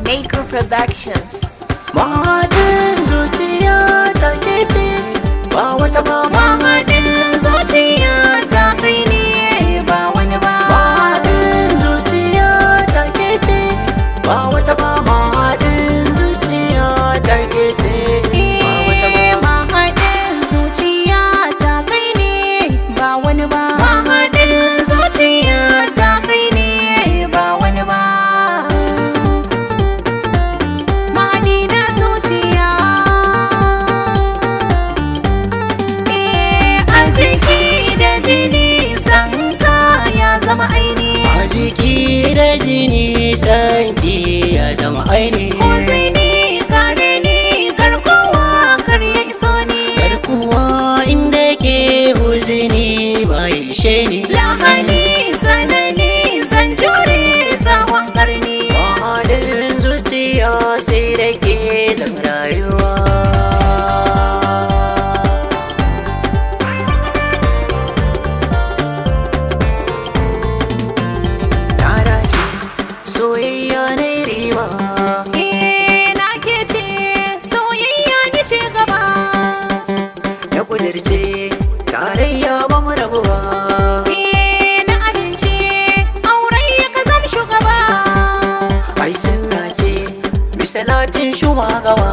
Maker Productions. Mahaɗin zuciya ta ke ce ba wata ba. Mahaɗin zuciya ta kai ne ba wani ba. Mahaɗin zuciya ta ke ce ba wata ba. Mahaɗin zuciya ta ke ce ba wata ba. Mahaɗin zuciya ta kai ne ba wani ba. Mahaɗin zuciya ta kai ne ba wani ba. Mahaɗi na zuciya. A jiki da jini sanka ya zama aini. A jiki da jini sanki ya zama aini. Ko sai ni kare ni garkuwa kar ya iso ni. Garkuwa inda ke huzini ba ya ishe ni. Lahani sanani zan jure tsawon karni. Mahaɗin zuciya sai da ke zan rayuwa. Na dace soyayya na riba. Na ke ce soyayya ni ce gaba. Na kudirce tarayya ba mu rabu ba. Na amince auren ya ka zam shugaba. Ai sunna ce misalatin shugaba.